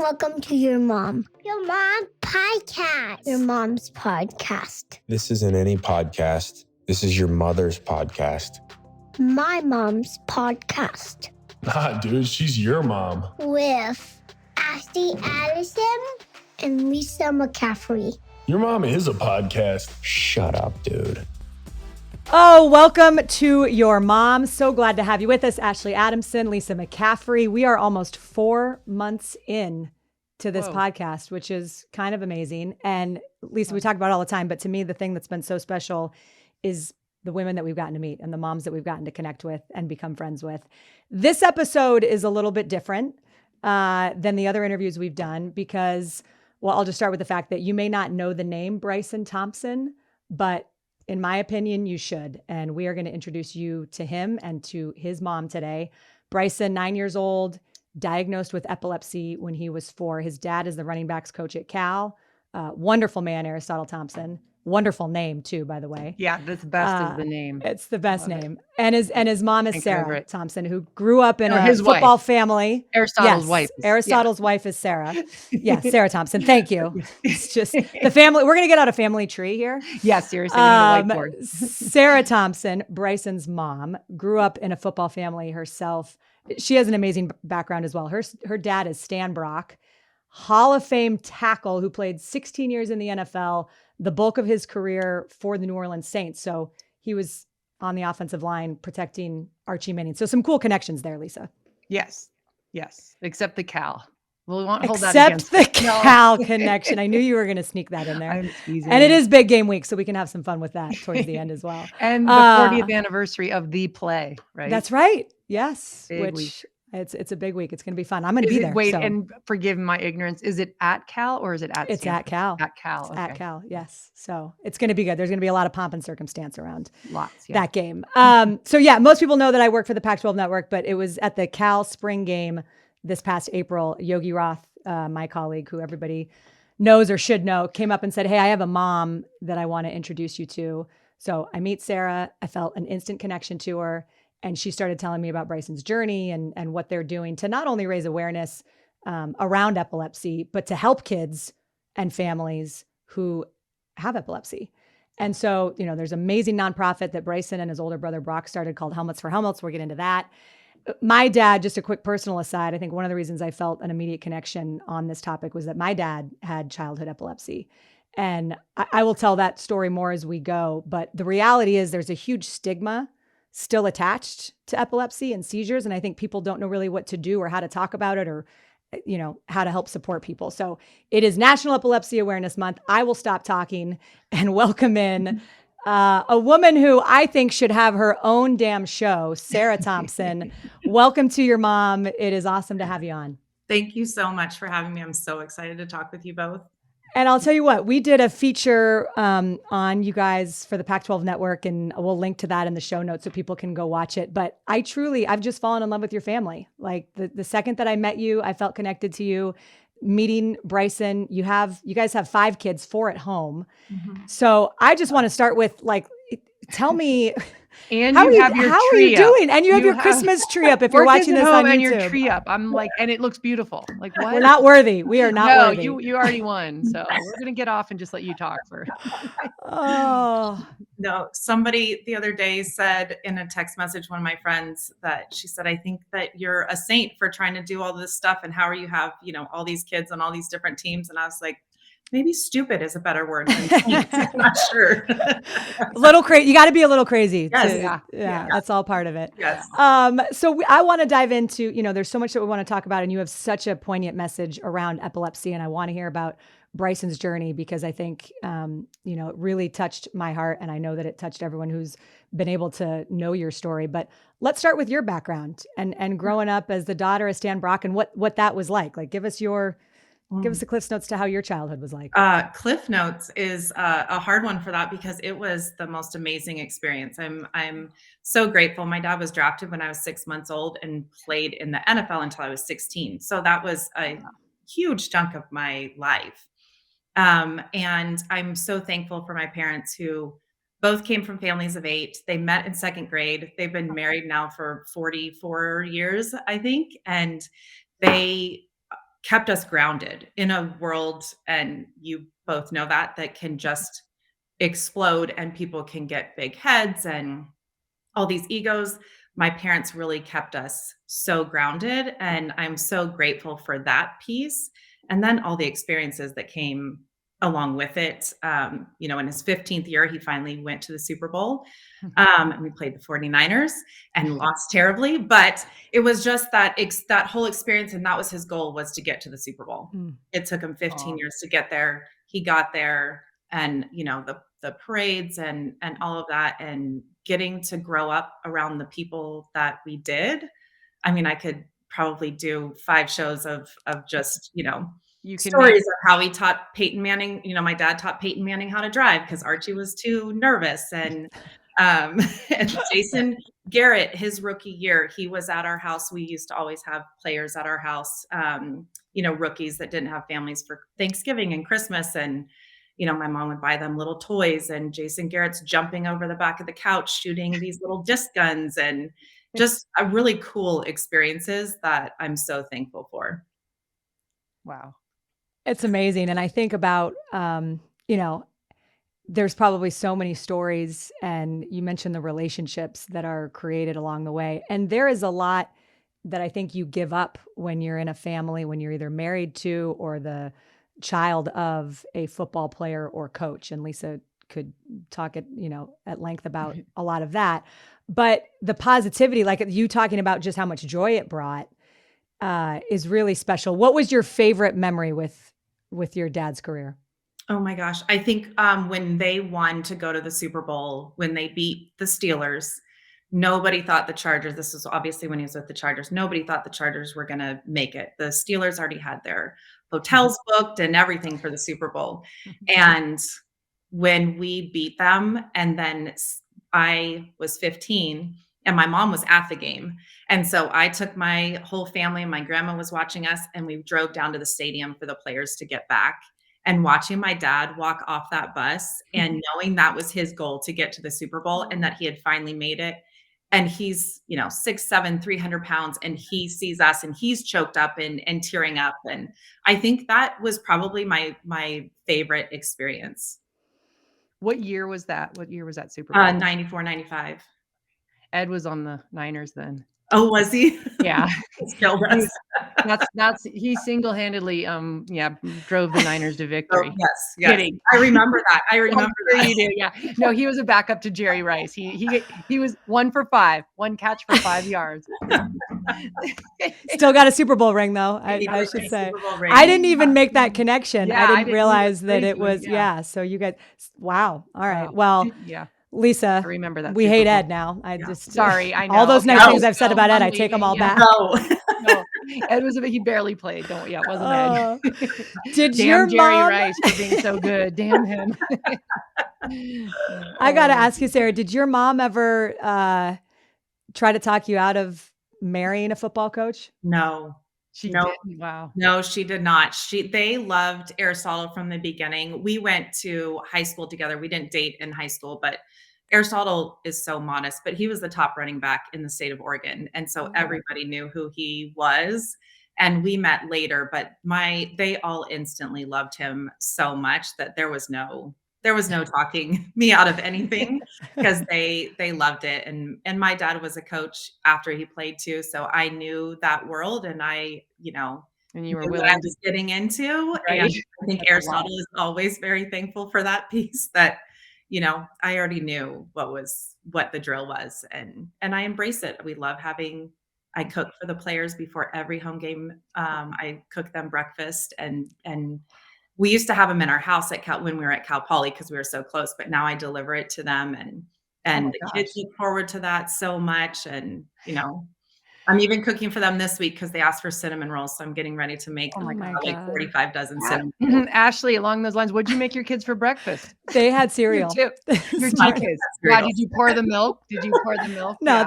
Welcome to your mom. Your mom's podcast. Your mom's podcast. This isn't any podcast. This is your mother's podcast. My mom's podcast. Nah, dude, she's your mom. With Ashley Addison and Lisa McCaffrey. Your mom is a podcast. Shut up, dude. Oh, welcome to Your Mom. So glad to have you with us, Ashley Adamson, Lisa McCaffrey. We are almost 4 months in to this podcast, which is kind of amazing. And Lisa, we talk about it all the time, but to me, the thing that's been so special is the women that we've gotten to meet and the moms that we've gotten to connect with and become friends with. This episode is a little bit different than the other interviews we've done because, well, I'll just start with the fact that you may not know the name Bryson Thompson, but in my opinion, you should. And we are going to introduce you to him and to his mom today. Bryson, 9 years old, diagnosed with epilepsy when he was 4. His dad is the running backs coach at Cal. Wonderful man, Aristotle Thompson. Wonderful name too, by the way. Yeah, that's best is the name. It's the best name. And his mom is Sarah favorite. Thompson, who grew up in a his football wife. family. Aristotle's wife. Aristotle's wife is Sarah. Yeah, Sarah Thompson. Thank you. It's just the family. We're going to get out a family tree here. Yeah, seriously, we need a whiteboard. Sarah Thompson, Bryson's mom, grew up in a football family herself. She has an amazing background as well. Her dad is Stan Brock, Hall of Fame tackle who played 16 years in the NFL, the bulk of his career for the New Orleans Saints. So he was on the offensive line protecting Archie Manning. So some cool connections there, Lisa. Yes. Except the Cal. We won't hold that Except against the Cal connection. I knew you were going to sneak that in there. I'm teasing. And it is big game week, so we can have some fun with that towards the end as well. And the 40th anniversary of the play, right? That's right. Yes. Big week. It's a big week. It's going to be fun. I'm going to be there. Wait, so. and forgive my ignorance. Is it at Cal or is it at It's Stanford? at Cal. At Cal. It's Okay. at Cal, yes. So it's going to be good. There's going to be a lot of pomp and circumstance around Lots, yeah. that game. So yeah, most people know that I work for the Pac-12 Network, but it was at the Cal spring game this past April. Yogi Roth, my colleague, who everybody knows or should know, came up and said, "Hey, I have a mom that I want to introduce you to." So I meet Sarah. I felt an instant connection to her. And she started telling me about Bryson's journey and what they're doing to not only raise awareness around epilepsy, but to help kids and families who have epilepsy. And so, there's an amazing nonprofit that Bryson and his older brother Brock started called Helmets for Helmets. We'll get into that. My dad, just a quick personal aside, I think one of the reasons I felt an immediate connection on this topic was that my dad had childhood epilepsy. And I will tell that story more as we go. But the reality is there's a huge stigma still attached to epilepsy and seizures. And I think people don't know really what to do or how to talk about it or, how to help support people. So it is National Epilepsy Awareness Month. I will stop talking and welcome in a woman who I think should have her own damn show, Sarah Thompson. Welcome to Your Mom. It is awesome to have you on. Thank you so much for having me. I'm so excited to talk with you both. And I'll tell you what, we did a feature on you guys for the Pac-12 Network, and we'll link to that in the show notes so people can go watch it. But I've just fallen in love with your family. Like the second that I met you, I felt connected to you. Meeting Bryson, you guys have 5 kids, 4 at home. Mm-hmm. So I just want to start with tell me. And how you are you doing? And you have your Christmas tree up if you're watching this on YouTube. And your tree up. I'm like, and it looks beautiful. Like what? We're not worthy. We are not worthy. No, you already won. So we're gonna get off and just let you talk for. Oh no! Somebody the other day said in a text message, one of my friends, that she said, "I think that you're a saint for trying to do all this stuff, and how you have all these kids on all these different teams." And I was like, maybe stupid is a better word than saint. I'm not sure. A little crazy. You got to be a little crazy. Yes. Yeah, that's all part of it. Yes. So I want to dive into, there's so much that we want to talk about, and you have such a poignant message around epilepsy, and I want to hear about Bryson's journey because I think, it really touched my heart, and I know that it touched everyone who's been able to know your story. But let's start with your background and growing up as the daughter of Stan Brock and what that was like. Like, give us the Cliff Notes to how your childhood was like. Cliff Notes is a hard one for that because it was the most amazing experience. I'm so grateful. My dad was drafted when I was 6 months old and played in the NFL until I was 16. So that was a huge chunk of my life. And I'm so thankful for my parents who both came from families of 8. They met in 2nd grade. They've been married now for 44 years, I think. And they kept us grounded in a world, and you both know that can just explode and people can get big heads and all these egos. My parents really kept us so grounded, and I'm so grateful for that piece. And then all the experiences that came along with it. In his 15th year, he finally went to the Super Bowl. And we played the 49ers and lost terribly, but it was just that whole experience. And that was his goal, was to get to the Super Bowl. It took him 15 years to get there. He got there, and, the parades and all of that, and getting to grow up around the people that we did. I mean, I could probably do 5 shows of just, stories of how he taught Peyton Manning. My dad taught Peyton Manning how to drive because Archie was too nervous. And and Jason Garrett, his rookie year, he was at our house. We used to always have players at our house, rookies that didn't have families for Thanksgiving and Christmas. And, my mom would buy them little toys, and Jason Garrett's jumping over the back of the couch, shooting these little disc guns, and just a really cool experiences that I'm so thankful for. Wow. It's amazing. And I think about, there's probably so many stories, and you mentioned the relationships that are created along the way. And there is a lot that I think you give up when you're in a family, when you're either married to or the child of a football player or coach. And Lisa could talk at length about a lot of that. But the positivity, like you talking about just how much joy it brought, is really special. What was your favorite memory with your dad's career? Oh my gosh. I think when they won to go to the Super Bowl, when they beat the Steelers, nobody thought the Chargers, this was obviously when he was with the Chargers, nobody thought the Chargers were going to make it. The Steelers already had their hotels booked and everything for the Super Bowl. And when we beat them, and then I was 15 and my mom was at the game. And so I took my whole family, and my grandma was watching us, and we drove down to the stadium for the players to get back. And watching my dad walk off that bus and knowing that was his goal, to get to the Super Bowl, and that he had finally made it. And he's, 6'7", 300 pounds, and he sees us and he's choked up and tearing up. And I think that was probably my favorite experience. What year was that? What year was that Super Bowl? 94, 95. Ed was on the Niners then. Oh, was he? Yeah. Killed us. He single-handedly drove the Niners to victory. Oh, yes. Kidding. I remember that. You do, yeah. No, he was a backup to Jerry Rice. He was 1 for 5, 1 catch for 5 yards. Still got a Super Bowl ring though. I should say. I didn't even make that connection. Yeah, I didn't realize that it was So you guys, wow. All right. Well, yeah. Lisa, I remember that. We Super hate Bowl. Ed now. Sorry, I know. All those nice things I've said about Ed, I take them all back. No. Ed he barely played. It wasn't Ed. Did Damn your Jerry mom? Rice for being so good? Damn him. I got to ask you, Sarah, did your mom ever try to talk you out of marrying a football coach? No. She No. did. Wow. No, she did not. They loved Aristotle from the beginning. We went to high school together. We didn't date in high school, but Aristotle is so modest, but he was the top running back in the state of Oregon. And so everybody knew who he was. And we met later, but they all instantly loved him so much that there was no talking me out of anything, because they loved it. And my dad was a coach after he played too. So I knew that world, and I, and you were what willing I was getting into. Right. And I think Aristotle is always very thankful for that piece, that, I already knew what the drill was, and I embrace it. We love I cook for the players before every home game. I cook them breakfast, and we used to have them in our house when we were at Cal Poly, because we were so close, but now I deliver it to them, and the kids look forward to that so much. And, I'm even cooking for them this week because they asked for cinnamon rolls. So I'm getting ready to make like 45 dozen cinnamon rolls. Ashley, along those lines, what'd you make your kids for breakfast? They had cereal. Your two kids. Yeah, did you pour the milk? No,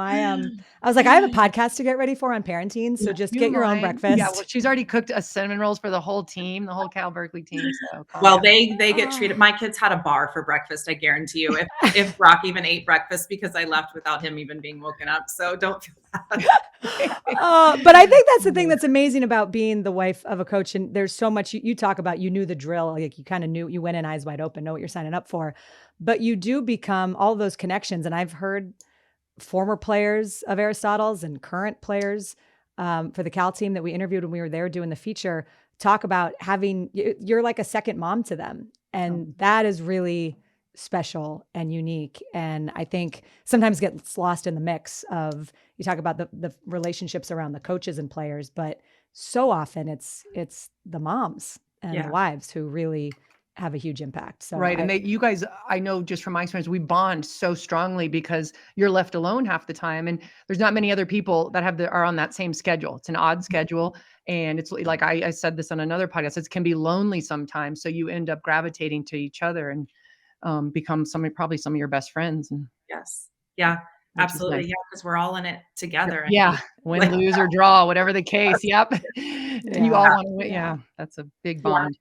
I was like, I have a podcast to get ready for on parenting. So just get your own breakfast. Yeah, well, she's already cooked cinnamon rolls for the whole team, the whole Cal Berkeley team. So well, they get treated. My kids had a bar for breakfast. I guarantee you, if Brock even ate breakfast, because I left without him even being woken up. So don't feel bad. But I think that's the thing that's amazing about being the wife of a coach. And there's so much you talk about, you knew the drill, like you kind of knew, you went in eyes wide open, know what you're signing up for, but you do become all those connections. And I've heard former players of Aristotle's and current players for the Cal team that we interviewed when we were there doing the feature talk about you're like a second mom to them. And that is really special and unique. And I think sometimes gets lost in the mix of, you talk about the relationships around the coaches and players, but so often it's the moms and the wives who really have a huge impact. So right. And you guys, I know just from my experience, we bond so strongly because you're left alone half the time. And there's not many other people that are on that same schedule. It's an odd schedule. And it's like, I said this on another podcast, it can be lonely sometimes. So you end up gravitating to each other and become probably some of your best friends. And yes. Yeah, absolutely. Nice. Yeah. Because we're all in it together. Yeah. Win, lose, or draw, whatever the case. Yep. And you all want to win. Yeah. That's a big bond.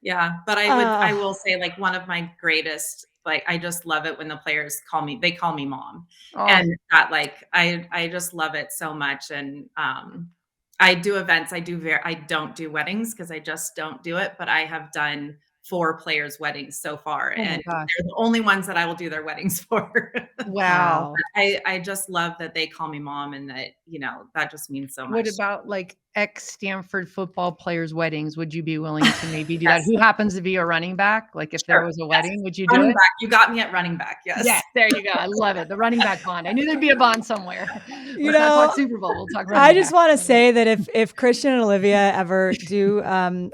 Yeah. But I will say, like, one of my greatest, like, I just love it when the players call me mom. And that, like, I just love it so much. And I do events. I don't do weddings because I just don't do it, but I have done 4 players' weddings so far. And they're the only ones that I will do their weddings for. Wow. I just love that they call me mom, and that, that just means so much. What about like ex-Stanford football players' weddings? Would you be willing to maybe do that? Who happens to be a running back? Like if there was a wedding, would you do it? Back. You got me at running back. Yes. Yes. There you go. I love it. The running back bond. I knew there'd be a bond somewhere. Let's not talk Super Bowl. We'll talk running I just want to say that if Christian and Olivia ever do,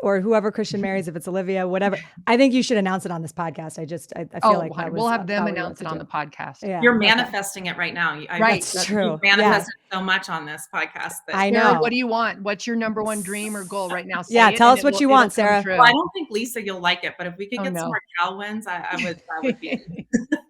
or whoever Christian marries, if it's Olivia, whatever, I think you should announce it on this podcast. I feel like we'll have them announce it on the podcast. Yeah. You're manifesting it right now. Right. That's true. You manifested so much on this podcast. I know. Sarah, what do you want? What's your number one dream or goal right now? Tell us what you want, Sarah. Well, I don't think, Lisa, you'll like it, but if we could get some more Cal wins, that would be,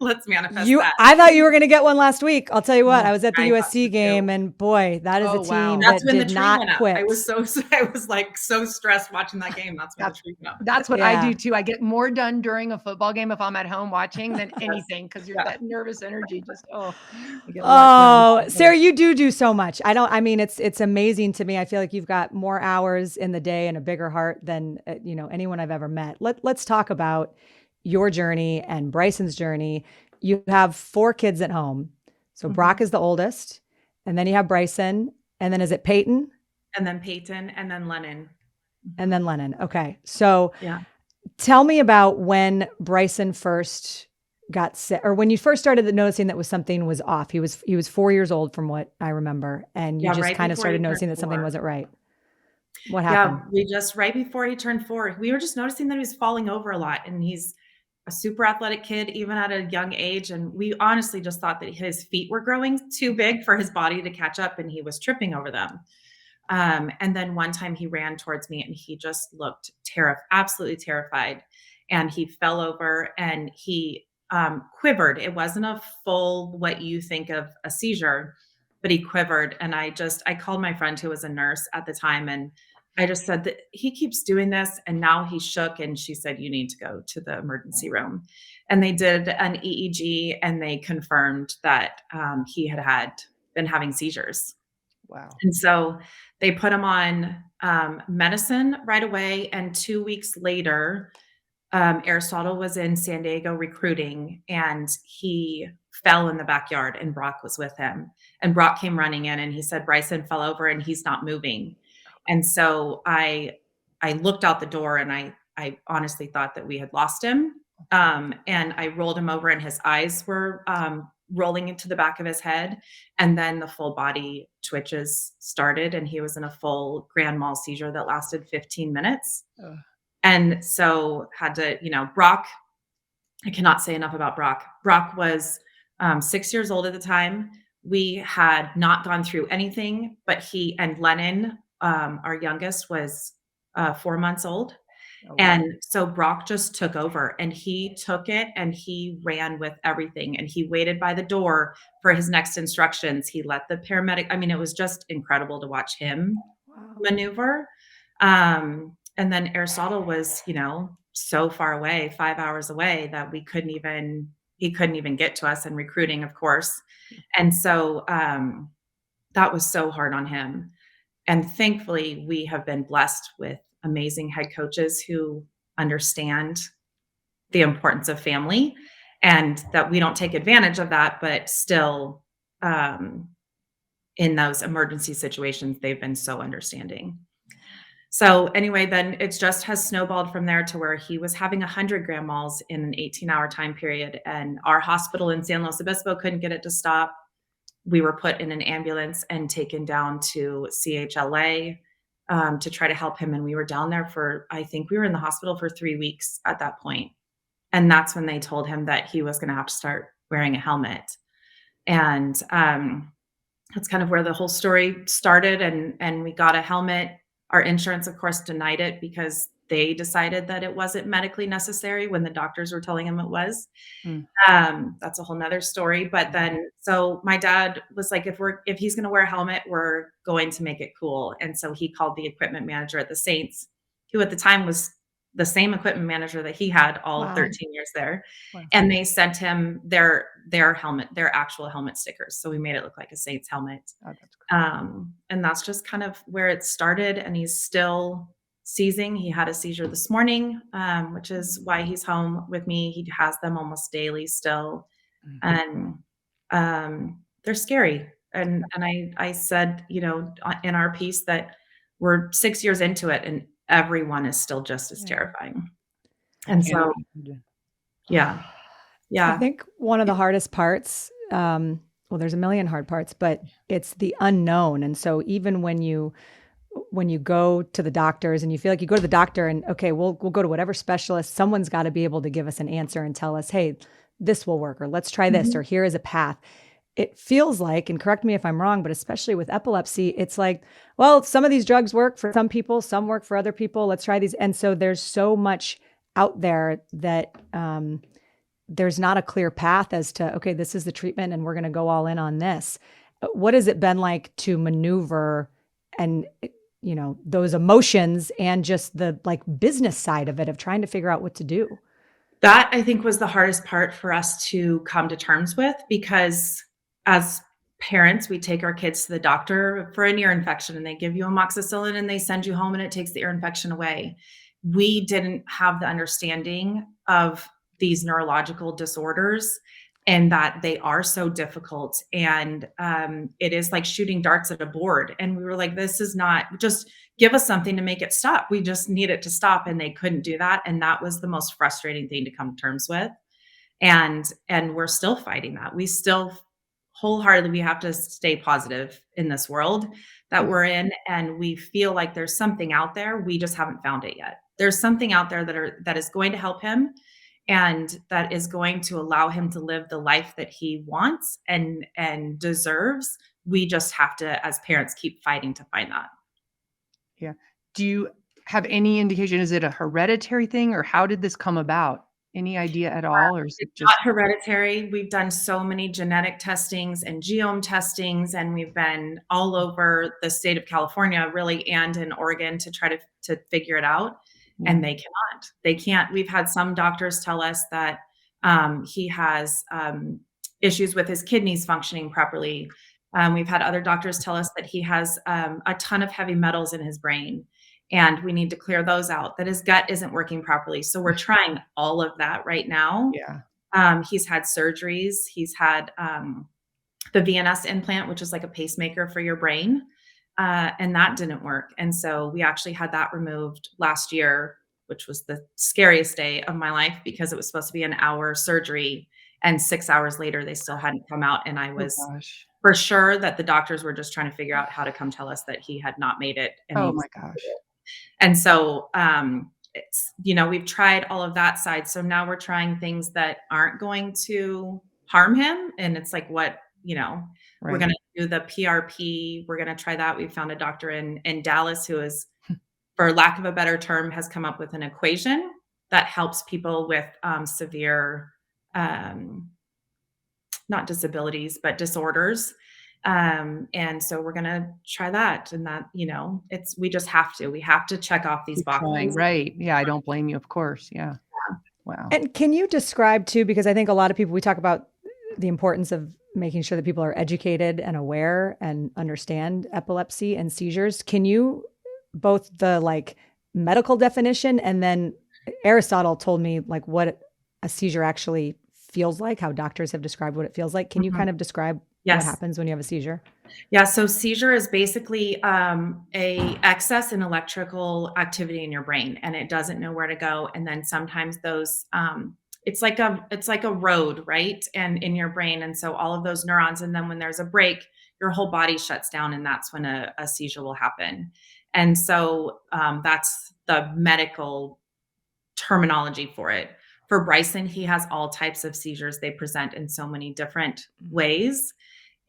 let's manifest that. I thought you were going to get one last week. I'll tell you what, I was at the USC game, and boy, that is a team that did not quit. I was like so stressed watching that game. That's when the tree went up. That's what I do too. I get more done during a football game if I'm at home watching than anything, because you're that nervous energy. Sarah, you do so much. It's amazing to me. I feel like you've got more hours in the day and a bigger heart than anyone I've ever met. Let's talk about your journey and Bryson's journey. You have 4 kids at home. So Brock is the oldest, and then you have Bryson, and then is it Peyton? And then Peyton, and then Lennon. And then Lennon. Okay. So tell me about when Bryson first got sick, or when you first started noticing that something was off. He was 4 years old from what I remember. And you just kind of started noticing that something wasn't right. What happened? Yeah, right before he turned 4, we were just noticing that he was falling over a lot, and he's a super athletic kid, even at a young age. And we honestly just thought that his feet were growing too big for his body to catch up, and he was tripping over them. And then one time he ran towards me, and he just looked absolutely terrified. And he fell over, and he quivered. It wasn't a full, what you think of a seizure, but he quivered. And I called my friend who was a nurse at the time, and I just said that he keeps doing this, and now he shook. And she said, you need to go to the emergency room. And they did an EEG, and they confirmed that he had been having seizures. Wow. And so they put him on medicine right away. And 2 weeks later, Aristotle was in San Diego recruiting, and he fell in the backyard, and Brock was with him. And Brock came running in, and he said, Bryson fell over and he's not moving. And so I looked out the door, and I honestly thought that we had lost him. And I rolled him over, and his eyes were rolling into the back of his head. And then the full body twitches started, and he was in a full grand mal seizure that lasted 15 minutes. And so Brock, I cannot say enough about Brock. Brock was 6 years old at the time. We had not gone through anything, but he and Lennon, our youngest, was 4 months old. Oh, wow. And so Brock just took over, and he took it, and he ran with everything, and he waited by the door for his next instructions. He let the paramedic, it was just incredible to watch him maneuver. And then Aristotle was, so far away, 5 hours away, that we couldn't even he couldn't even get to us, and recruiting, of course. And so that was so hard on him. And thankfully, we have been blessed with amazing head coaches who understand the importance of family, and that we don't take advantage of that, but still, in those emergency situations, they've been so understanding. So anyway, then it just has snowballed from there to where he was having 100 grand malls in an 18-hour time period, and our hospital in San Luis Obispo couldn't get it to stop. We were put in an ambulance and taken down to CHLA to try to help him. And we were down there for, I think we were in the hospital for 3 weeks at that point. And that's when they told him that he was going to have to start wearing a helmet. And that's kind of where the whole story started. And we got a helmet. Our insurance, of course, denied it because they decided that it wasn't medically necessary when the doctors were telling him it was. That's a whole nother story. But then, so my dad was like, if he's going to wear a helmet, we're going to make it cool. And so he called the equipment manager at the Saints, who at the time was the same equipment manager that he had all 13 years there. Wow. And they sent him their helmet, their actual helmet stickers. So we made it look like a Saints helmet. Oh, that's cool. And that's just kind of where it started. And he's still seizing. He had a seizure this morning, which is why he's home with me. He has them almost daily still. And they're scary. And I said, in our piece that we're 6 years into it and everyone is still just as terrifying. And so, yeah. I think one of the hardest parts, well, there's a million hard parts, but it's the unknown. And so even when you go to the doctors and you feel like you go to the doctor and, okay, we'll go to whatever specialist, someone's got to be able to give us an answer and tell us, hey, this will work, or let's try this, or here is a path. It feels like, and correct me if I'm wrong, but especially with epilepsy, it's like, well, some of these drugs work for some people, some work for other people. Let's try these. And so there's so much out there that there's not a clear path as to, okay, this is the treatment and we're going to go all in on this. What has it been like to maneuver and, those emotions and just the business side of it, of trying to figure out what to do? That, I think, was the hardest part for us to come to terms with, because as parents, we take our kids to the doctor for an ear infection and they give you amoxicillin and they send you home and it takes the ear infection away. We didn't have the understanding of these neurological disorders and that they are so difficult. And it is like shooting darts at a board. And we were like, this is not, just give us something to make it stop. We just need it to stop. And they couldn't do that. And that was the most frustrating thing to come to terms with. And we're still fighting that. We still wholeheartedly, we have to stay positive in this world that we're in. And we feel like there's something out there. We just haven't found it yet. There's something out there that is going to help him and that is going to allow him to live the life that he wants and deserves. We just have to, as parents, keep fighting to find that. Yeah. Do you have any indication? Is it a hereditary thing, or how did this come about? Any idea at all? Or is it just not hereditary? We've done so many genetic testings and genome testings, and we've been all over the state of California, really, and in Oregon to try to figure it out. And they cannot. They can't. We've had some doctors tell us that he has issues with his kidneys functioning properly. We've had other doctors tell us that he has a ton of heavy metals in his brain, and we need to clear those out, that his gut isn't working properly. So we're trying all of that right now. Yeah. He's had surgeries. He's had the VNS implant, which is like a pacemaker for your brain. And that didn't work. And so we actually had that removed last year, which was the scariest day of my life, because it was supposed to be an hour surgery. And 6 hours later, they still hadn't come out. And I was for sure that the doctors were just trying to figure out how to come tell us that he had not made it. And oh my gosh. And so, it's, we've tried all of that side. So now we're trying things that aren't going to harm him. And it's like, what, we're going to do the PRP. We're going to try that. We found a doctor in Dallas who is, for lack of a better term, has come up with an equation that helps people with severe, not disabilities, but disorders. And so we're going to try that. And that, we just have to check off these boxes. Right. Yeah. I don't blame you, of course. Yeah. Wow. Wow. And can you describe too, because I think a lot of people, we talk about the importance of making sure that people are educated and aware and understand epilepsy and seizures. Can you both the like medical definition, and then Aristotle told me like what a seizure actually feels like, how doctors have described what it feels like. Can you kind of describe what Yes. happens when you have a seizure? Yeah, so seizure is basically a excess in electrical activity in your brain, and it doesn't know where to go. And then sometimes those it's like a road, right? And in your brain, and so all of those neurons, and then when there's a break, your whole body shuts down, and that's when a seizure will happen. And so that's the medical terminology for it. For Bryson, he has all types of seizures. They present in so many different ways.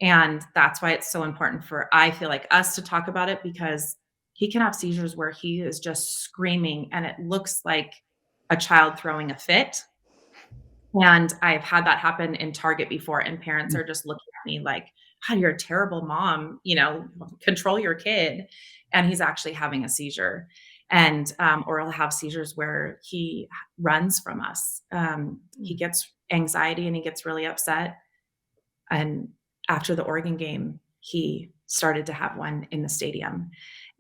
And that's why it's so important for, I feel like, us to talk about it, because he can have seizures where he is just screaming and it looks like a child throwing a fit. And I've had that happen in Target before, and parents are just looking at me like, "Oh, you're a terrible mom, control your kid." And he's actually having a seizure. And or he'll have seizures where he runs from us. He gets anxiety and he gets really upset. And after the Oregon game, he started to have one in the stadium,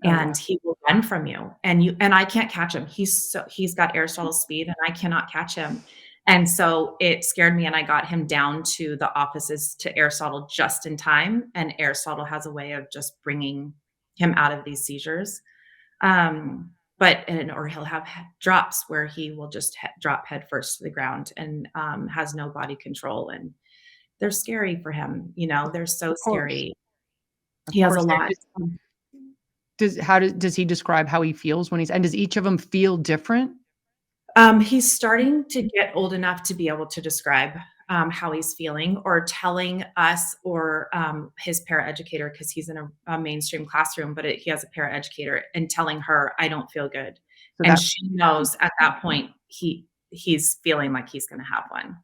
and he will run from you, and I can't catch him. He's got Aristotle speed, and I cannot catch him. And so it scared me, and I got him down to the offices to Aristotle just in time. And Aristotle has a way of just bringing him out of these seizures. Or he'll have drops where he will just drop head first to the ground and has no body control. And they're scary for him. They're so scary. He has a lot. Does he describe how he feels and does each of them feel different? He's starting to get old enough to be able to describe how he's feeling, or telling us or his paraeducator, because he's in a mainstream classroom, but he has a paraeducator, and telling her, "I don't feel good." And she knows at that point he's feeling like he's going to have one.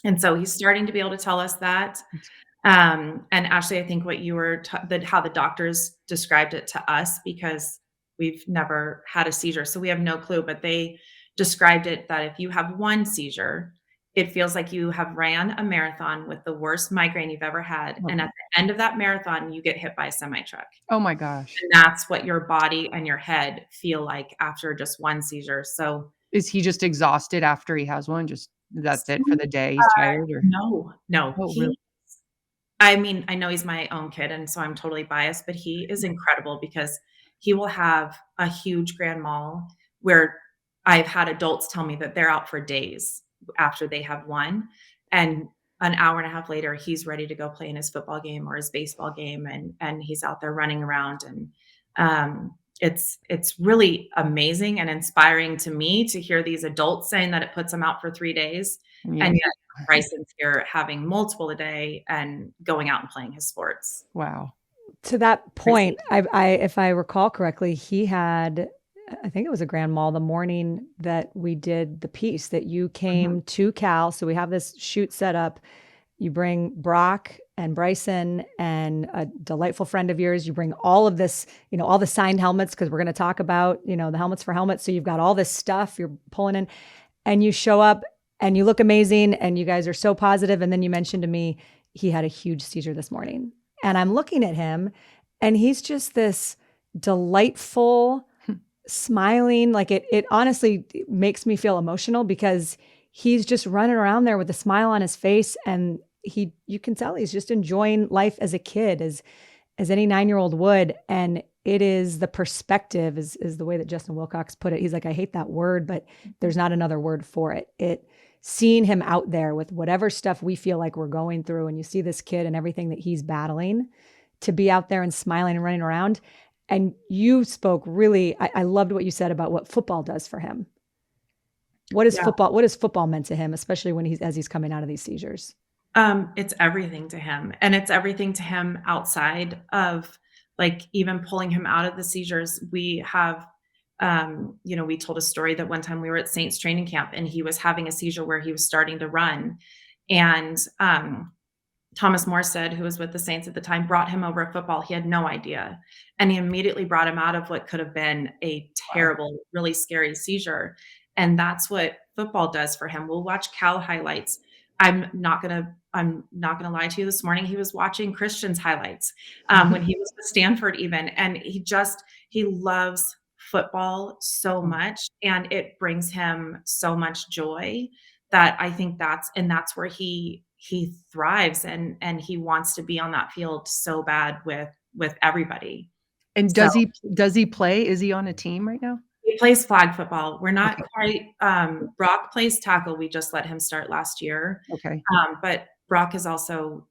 And so he's starting to be able to tell us that. And Ashley, I think what you were how the doctors described it to us, because we've never had a seizure, so we have no clue, but they described it that if you have one seizure, it feels like you have ran a marathon with the worst migraine you've ever had. And at the end of that marathon, you get hit by a semi truck. Oh my gosh. And that's what your body and your head feel like after just one seizure. So is he just exhausted after he has one? Just that's it for the day? He's tired? Or no. Oh, really? I mean, I know he's my own kid, and so I'm totally biased, but he is incredible, because he will have a huge grand mal where I've had adults tell me that they're out for days after they have one. And an hour and a half later, he's ready to go play in his football game or his baseball game. And he's out there running around. And it's really amazing and inspiring to me to hear these adults saying that it puts them out for 3 days. Yeah. And yet Bryson's here having multiple a day and going out and playing his sports. Wow. To that point, if I recall correctly, he had, I think it was a grand mal the morning that we did the piece, that you came to Cal. So we have this shoot set up. You bring Brock and Bryson and a delightful friend of yours. You bring all of this, all the signed helmets, because we're going to talk about, the helmets for helmets. So you've got all this stuff you're pulling in, and you show up and you look amazing, and you guys are so positive. And then you mentioned to me, he had a huge seizure this morning, and I'm looking at him, and he's just this delightful, smiling, like it honestly makes me feel emotional, because he's just running around there with a smile on his face, and you can tell he's just enjoying life as a kid, as any 9-year-old would. And it is the perspective is the way that Justin Wilcox put it. He's like, I hate that word, but there's not another word for it. Seeing him out there with whatever stuff we feel like we're going through, and you see this kid and everything that he's battling, to be out there and smiling and running around. And you spoke really, I loved what you said about what football does for him. What is football? What has football meant to him, especially as he's coming out of these seizures? It's everything to him. And it's everything to him outside of, like, even pulling him out of the seizures. We have, we told a story that one time we were at Saints training camp, and he was having a seizure where he was starting to run. And Thomas Morstead, who was with the Saints at the time, brought him over a football. He had no idea. And he immediately brought him out of what could have been a terrible, really scary seizure. And that's what football does for him. We'll watch Cal highlights. I'm not gonna lie to you. This morning he was watching Christian's highlights when he was with Stanford even, and he loves football so much, and it brings him so much joy that I think that's where he thrives, and he wants to be on that field so bad with everybody. And does he play? Is he on a team right now? He plays flag football. We're not quite, Brock plays tackle. We just let him start last year. Okay. But Brock is also,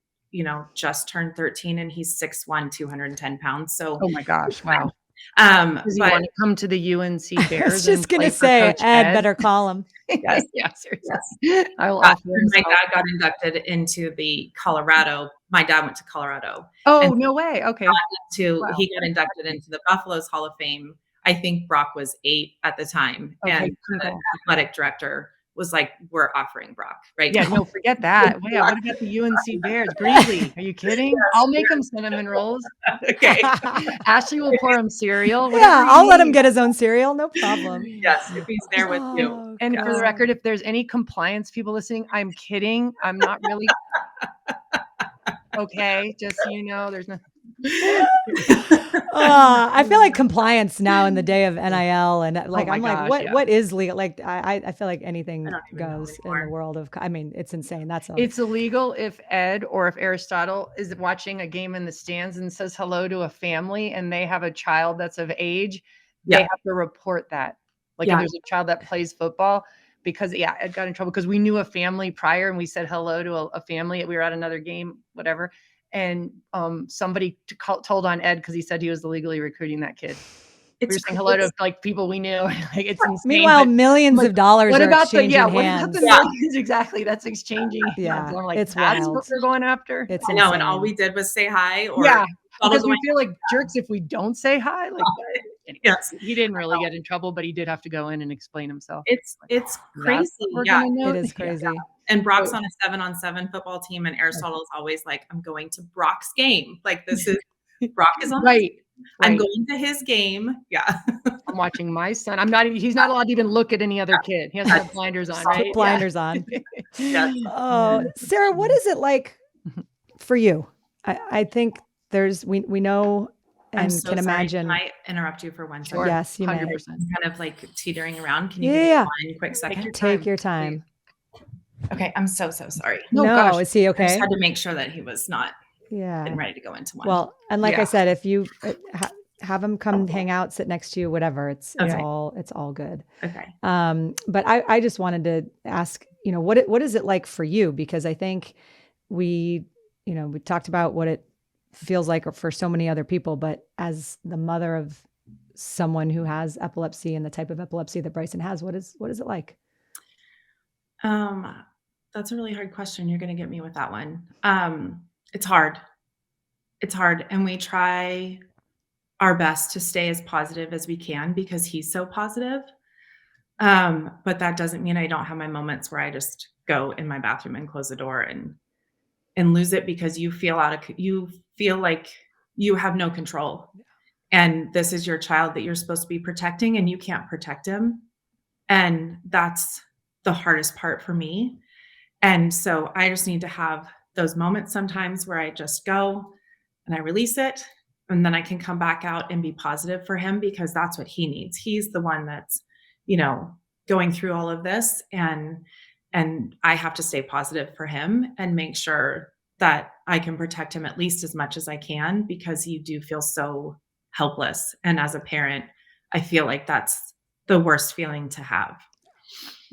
just turned 13 and he's 6'1", 210 pounds. So, oh my gosh. Wow. Does he but want to come to the UNC Bears? I was just and going play to for say, Coach Ed, better call him. yes, yeah, seriously. I will offer him. my dad got inducted into the Colorado. My dad went to Colorado. Oh, no way. Okay. He got inducted into the Buffalo's Hall of Fame. I think Brock was 8 at the time. Okay, And the athletic director was like, we're offering Brock right Yeah, now. no, forget that. Yeah, what about the UNC Bears? Greeley, are you kidding? I'll make him cinnamon rolls. Okay. Ashley will pour him cereal. Yeah, I'll let him get his own cereal. No problem. Yes, if he's there with you. Oh, And for the God. record, if there's any compliance people listening, I'm kidding. I'm not really. Okay, just so you know, there's nothing. I feel like compliance now in the day of NIL and like, my I'm gosh, like, yeah. what is legal? Like, I feel like anything I don't even know goes in anymore. the world of, I mean, it's insane. That's all. It's illegal if Ed or if Aristotle is watching a game in the stands and says hello to a family and they have a child that's of age, they have to report that. Like if there's a child that plays football, because Ed got in trouble because we knew a family prior and we said hello to a family. We were at another game, whatever. And somebody told on Ed because he said he was illegally recruiting that kid. We were saying hello to like people we knew. Like it's insane. Meanwhile, millions of dollars what are about exchanging hands. what about the millions? Exactly. That's exchanging Yeah, hands. I'm like, it's that's wild. what we're going after. It's I know, insane. and all we did was say hi. Or Because we feel like jerks if we don't say hi. Like, anyway, yes, he didn't really get in trouble, but he did have to go in and explain himself. it's crazy. Yeah, It is crazy. and Brock's on a 7-on-7 football team, and Aristotle is always like, I'm going to Brock's game. Like this is Brock is on right. I'm going to his game. Yeah. I'm watching my son. He's not allowed to even look at any other kid. He has to have blinders on, right? Put blinders on. Yes. Oh, Sarah, what is it like for you? I think we know and I'm so can sorry. imagine. Can I interrupt you for 1 second? Sure. Yes, you may. 100%. Kind of like teetering around. Can you Yeah. give me 1 quick second? Take your time. Okay, I'm so sorry. No, No, gosh. is he I okay? just had to make sure that he was not Yeah. getting ready to go into one. Well, and like I Yeah. said, if you have him come hang out, sit next to you, whatever, it's Okay. all good. okay. But I just wanted to ask, what is it like for you? Because I think we talked about what it feels like for so many other people, but as the mother of someone who has epilepsy and the type of epilepsy that Bryson has, what is it like? That's a really hard question. You're going to get me with that one. It's hard. It's hard. And we try our best to stay as positive as we can because he's so positive. But that doesn't mean I don't have my moments where I just go in my bathroom and close the door and lose it because you feel like you have no control. And this is your child that you're supposed to be protecting and you can't protect him. And that's the hardest part for me. And so I just need to have those moments sometimes where I just go and I release it. And then I can come back out and be positive for him because that's what he needs. He's the one that's, going through all of this. And I have to stay positive for him and make sure that I can protect him at least as much as I can because you do feel so helpless. And as a parent, I feel like that's the worst feeling to have.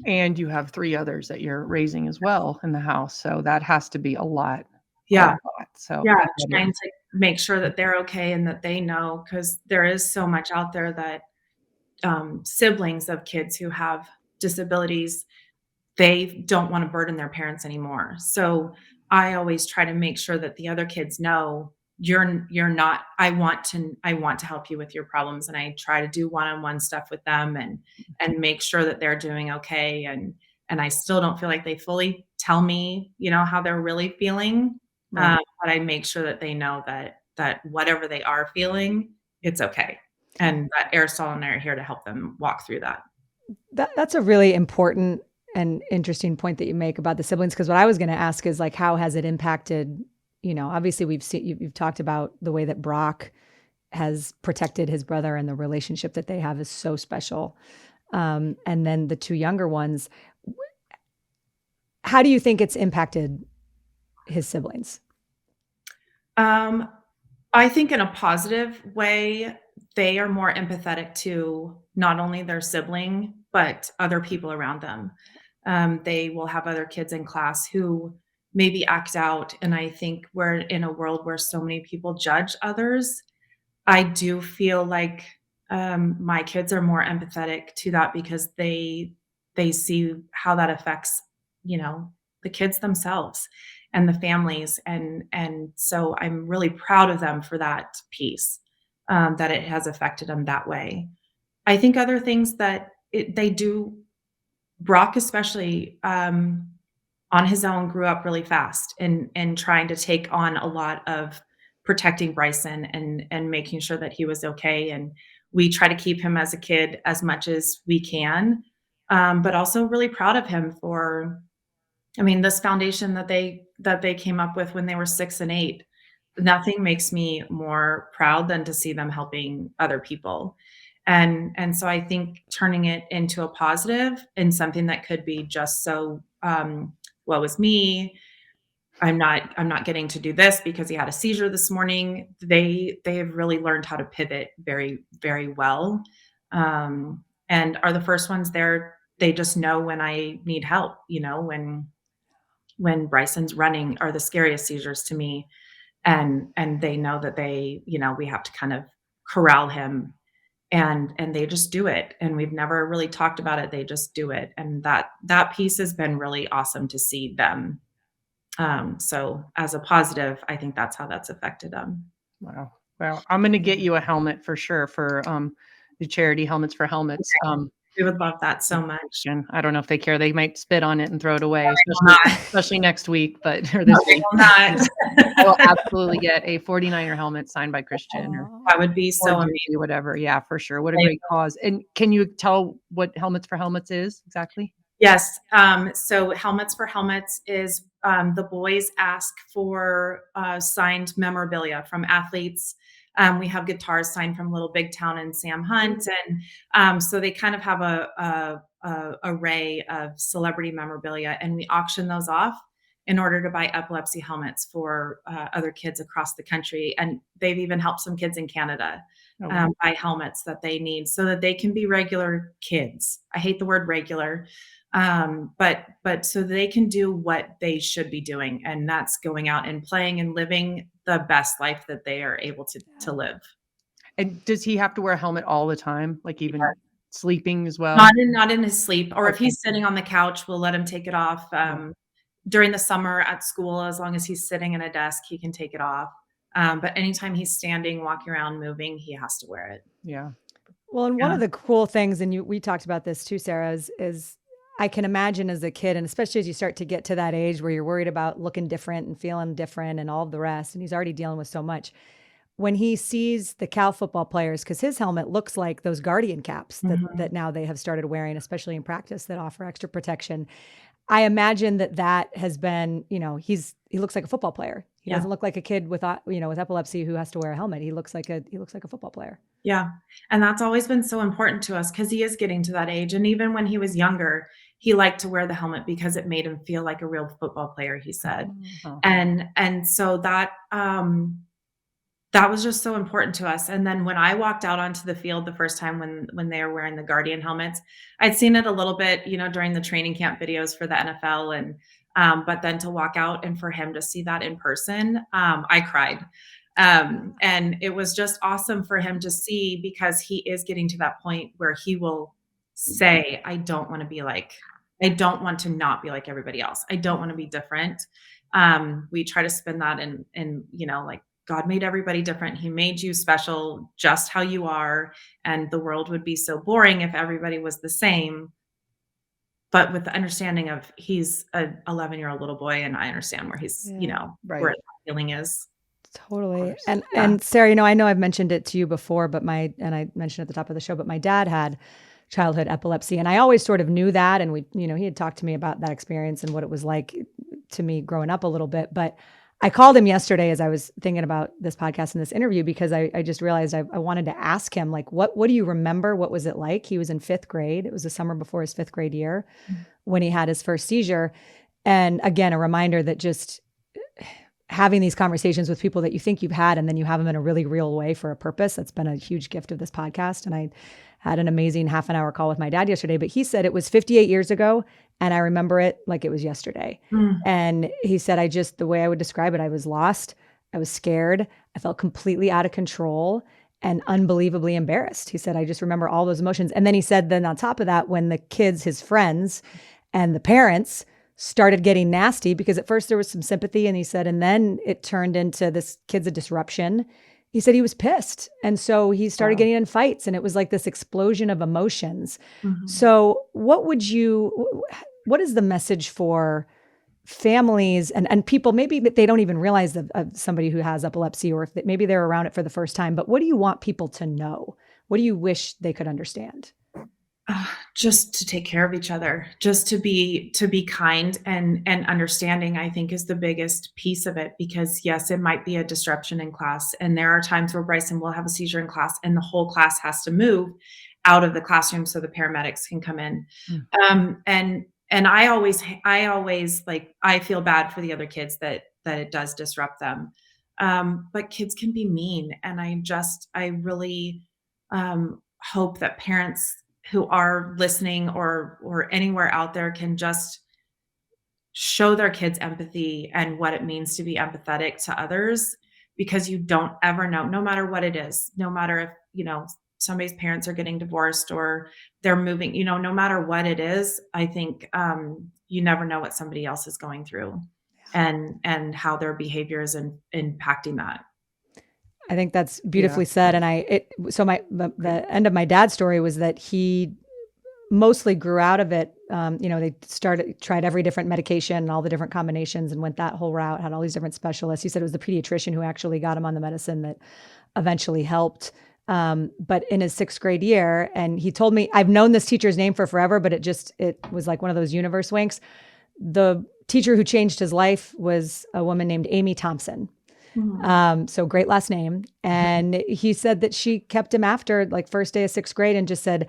And you have 3 others that you're raising as well in the house. So that has to be a lot. Yeah. A lot. So Trying to make sure that they're okay and that they know, because there is so much out there that siblings of kids who have disabilities, they don't want to burden their parents anymore. So I always try to make sure that the other kids know you're not, I want to help you with your problems. And I try to do one-on-one stuff with them and make sure that they're doing okay. And I still don't feel like they fully tell me, how they're really feeling. Right. But I make sure that they know that whatever they are feeling, it's okay. And that Aristotle and I are here to help them walk through that. That's a really important and interesting point that you make about the siblings. Because what I was going to ask is like, how has it impacted? Obviously you've talked about the way that Brock has protected his brother, and the relationship that they have is so special. And then the two younger ones, how do you think it's impacted his siblings? I think in a positive way, they are more empathetic to not only their sibling, but other people around them. They will have other kids in class who maybe act out. And I think we're in a world where so many people judge others. I do feel like my kids are more empathetic to that because they see how that affects, the kids themselves and the families, and so I'm really proud of them for that piece, that it has affected them that way. I think other things that they do, Brock especially, on his own grew up really fast and trying to take on a lot of protecting Bryson and making sure that he was okay. And we try to keep him as a kid as much as we can, but also really proud of him for, this foundation that they came up with when they were 6 and 8. Nothing makes me more proud than to see them helping other people. And so I think turning it into a positive and something that could be just so, woe is me. I'm not getting to do this because he had a seizure this morning. They have really learned how to pivot very, very well. And are the first ones there. They just know when I need help, when Bryson's running are the scariest seizures to me. And they know that we have to kind of corral him, and they just do it. And we've never really talked about it. They just do it. And that piece has been really awesome to see them. So as a positive, I think that's how that's affected them. Wow. Well, I'm going to get you a helmet for sure for the charity Helmets for Helmets. We would love that so much. And I don't know if they care. They might spit on it and throw it away, especially next week. But or this No, they week, will not. I will absolutely get a 49er helmet signed by Christian or That would be so amazing. whatever. Yeah, for sure. What a great cause. And can you tell what Helmets for Helmets is exactly? Yes. So Helmets for Helmets is the boys ask for signed memorabilia from athletes. We have guitars signed from Little Big Town and Sam Hunt. And so they kind of have a array of celebrity memorabilia, and we auction those off in order to buy epilepsy helmets for other kids across the country. And they've even helped some kids in Canada buy helmets that they need so that they can be regular kids. I hate the word regular. But so they can do what they should be doing, and that's going out and playing and living the best life that they are able to live. And does he have to wear a helmet all the time, like even sleeping as well? Not in his sleep, or if he's sitting on the couch, we'll let him take it off. During the summer at school, as long as he's sitting in a desk, he can take it off. But anytime he's standing, walking around, moving, he has to wear it. Yeah. Well, and one of the cool things, and we talked about this too, Sarah, is I can imagine as a kid, and especially as you start to get to that age where you're worried about looking different and feeling different and all of the rest, and he's already dealing with so much. When he sees the Cal football players, because his helmet looks like those Guardian caps that now they have started wearing, especially in practice, that offer extra protection. I imagine that has been, he looks like a football player. He doesn't look like a kid with epilepsy who has to wear a helmet. He looks like a football player. Yeah. And that's always been so important to us because he is getting to that age. And even when he was younger, he liked to wear the helmet because it made him feel like a real football player, he said. And so that was just so important to us. And then when I walked out onto the field the first time when they were wearing the Guardian helmets, I'd seen it a little bit, during the training camp videos for the NFL. And but then to walk out and for him to see that in person, I cried. And it was just awesome for him to see, because he is getting to that point where he will say, I don't want to not be like everybody else. I don't want to be different. We try to spin that in like, God made everybody different. He made you special just how you are. And the world would be so boring if everybody was the same. But with the understanding of he's an 11-year-old little boy, and I understand where he's, where his feeling is. Totally. And Sarah, I know I've mentioned it to you before, and I mentioned at the top of the show, but my dad had childhood epilepsy. And I always sort of knew that. And he had talked to me about that experience and what it was like to me growing up a little bit. But I called him yesterday as I was thinking about this podcast and this interview, because I just realized I wanted to ask him, like, what do you remember? What was it like? He was in 5th grade. It was the summer before his 5th grade year when he had his first seizure. And again, a reminder that just having these conversations with people that you think you've had, and then you have them in a really real way for a purpose. That's been a huge gift of this podcast. And I had an amazing half an hour call with my dad yesterday, but he said it was 58 years ago. And I remember it like it was yesterday. And he said, the way I would describe it, I was lost. I was scared. I felt completely out of control and unbelievably embarrassed. He said, I just remember all those emotions. And then he said, then on top of that, when the kids, his friends and the parents started getting nasty, because at first there was some sympathy, and he said, and then it turned into this kid's a disruption. He said he was pissed. And so he started getting in fights, and it was like this explosion of emotions. So what is the message for families and people, maybe they don't even realize of somebody who has epilepsy, or if maybe they're around it for the first time, but what do you want people to know? What do you wish they could understand? Just to take care of each other, just to be kind and understanding, I think, is the biggest piece of it. Because yes, it might be a disruption in class, and there are times where Bryson will have a seizure in class and the whole class has to move out of the classroom so the paramedics can come in. And I always I feel bad for the other kids that it does disrupt them. But kids can be mean, and I really hope that parents who are listening or anywhere out there can just show their kids empathy and what it means to be empathetic to others, because you don't ever know, no matter what it is, no matter if, somebody's parents are getting divorced or they're moving, no matter what it is, I think you never know what somebody else is going through and how their behavior is impacting that. I think that's beautifully said. And the end of my dad's story was that he mostly grew out of it. They tried every different medication and all the different combinations and went that whole route, had all these different specialists. He said it was the pediatrician who actually got him on the medicine that eventually helped. But in his 6th grade year, and he told me, I've known this teacher's name for forever, but it was like one of those universe winks. The teacher who changed his life was a woman named Amy Thompson. So great last name. And he said that she kept him after like first day of 6th grade and just said,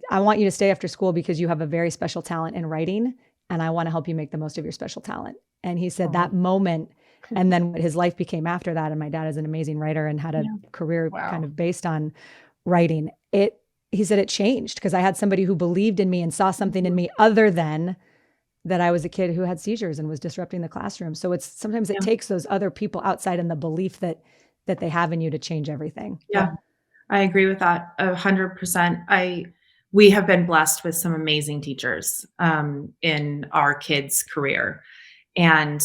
I want you to stay after school because you have a very special talent in writing, and I want to help you make the most of your special talent. And he said that moment, and then what his life became after that. And my dad is an amazing writer and had a career kind of based on writing. He said it changed because I had somebody who believed in me and saw something in me other than that I was a kid who had seizures and was disrupting the classroom. So sometimes it takes those other people outside and the belief that they have in you to change everything. Yeah, I agree with that 100%. We have been blessed with some amazing teachers in our kids' career. And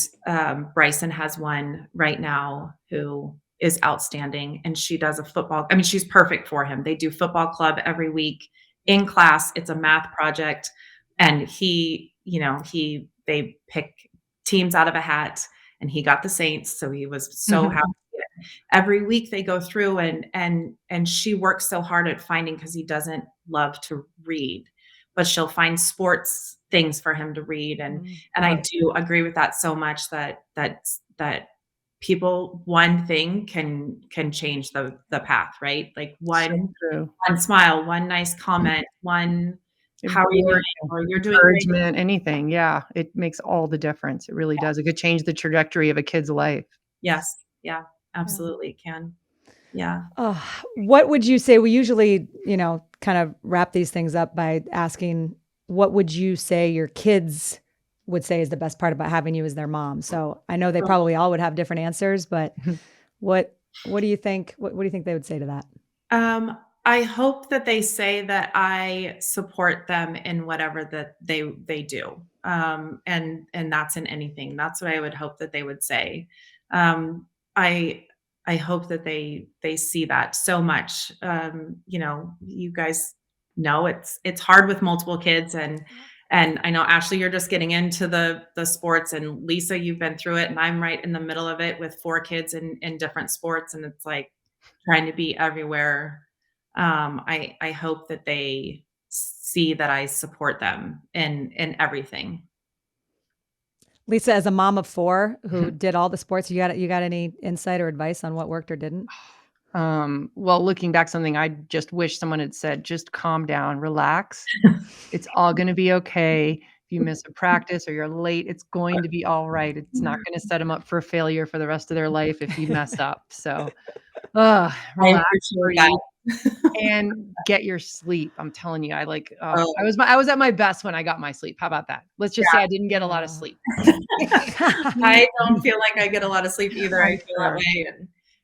Bryson has one right now who is outstanding, and she does she's perfect for him. They do football club every week in class. It's a math project, and they pick teams out of a hat, and he got the Saints. So he was so happy. Every week they go through and she works so hard at finding, because he doesn't love to read, but she'll find sports things for him to read. And I do agree with that so much that people, one thing can change the path, right? Like one smile, one nice comment, one, how are you doing? Or you're doing encouragement, great. Anything. Yeah. It makes all the difference. It really does. It could change the trajectory of a kid's life. Yes. Yeah, absolutely. It can. Yeah. What would you say? We usually, kind of wrap these things up by asking, what would you say your kids would say is the best part about having you as their mom? So I know they probably all would have different answers, but what do you think? What do you think they would say to that? I hope that they say that I support them in whatever that they do. And that's in anything. That's what I would hope that they would say. I hope that they see that so much. You guys know it's hard with multiple kids, and I know, Ashley, you're just getting into the sports, and Lisa, you've been through it, and I'm right in the middle of it with 4 kids in different sports, and it's like trying to be everywhere. I hope that they see that I support them in everything. Lisa, as a mom of 4 who did all the sports, you got any insight or advice on what worked or didn't? Well, looking back, something I just wish someone had said, just calm down, relax. It's all going to be okay. If you miss a practice or you're late, it's going to be all right. It's not going to set them up for failure for the rest of their life if you mess up. So, I relax, appreciate breathe, that. and get your sleep. I'm telling you, I was at my best when I got my sleep. How about that? Let's just say I didn't get a lot of sleep. I don't feel like I get a lot of sleep either. I feel that way.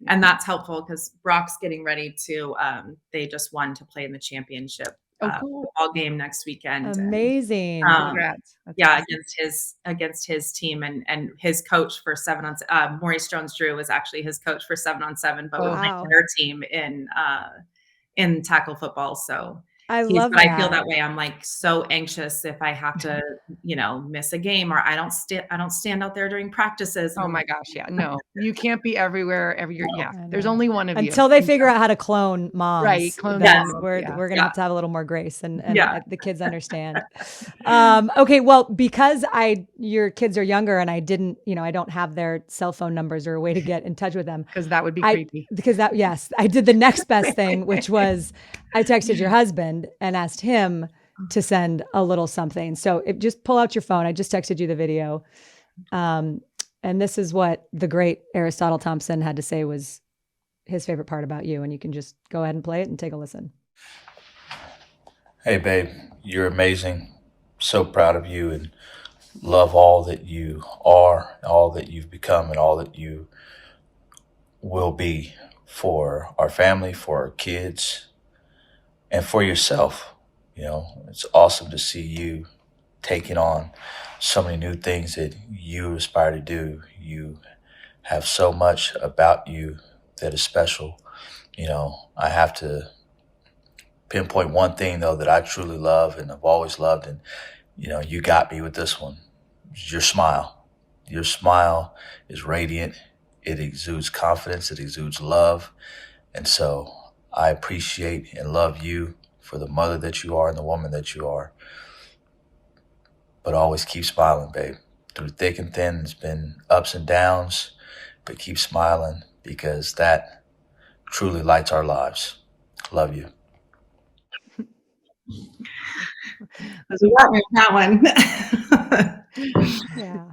And that's helpful because Brock's getting ready to, they just won to play in the championship Cool. football game next weekend. Amazing. Congrats. That's Yeah, awesome. against his team and his coach for 7-on-7. Maurice Jones-Drew was actually his coach for 7-on-7, but was Wow. their team in tackle football. So I love that. I feel that way. I'm like so anxious if I have to, miss a game or I don't stand out there during practices. Oh my gosh. Yeah. No, you can't be everywhere every year. Yeah. I There's know. only one of you. Until they figure out how to clone moms. Right, clone then moms, we're yeah. going to have to have a little more grace and the kids understand. Okay. Well, because your kids are younger and I didn't, I don't have their cell phone numbers or a way to get in touch with them. Because that would be creepy. Yes, I did the next best thing, which was I texted your husband and asked him to send a little something. So just pull out your phone. I just texted you the video. And this is what the great Aristotle Thompson had to say was his favorite part about you. And you can just go ahead and play it and take a listen. Hey, babe, you're amazing. So proud of you and love all that you are, all that you've become, and all that you will be for our family, for our kids, and for yourself. It's awesome to see you taking on so many new things that you aspire to do. You have so much about you that is special. I have to pinpoint one thing, though, that I truly love and I've always loved. And, you got me with this one. Your smile. Your smile is radiant. It exudes confidence. It exudes love. And so I appreciate and love you for the mother that you are and the woman that you are. But always keep smiling, babe. Through thick and thin, it's been ups and downs, but keep smiling because that truly lights our lives. Love you. You got me with that one. Yeah.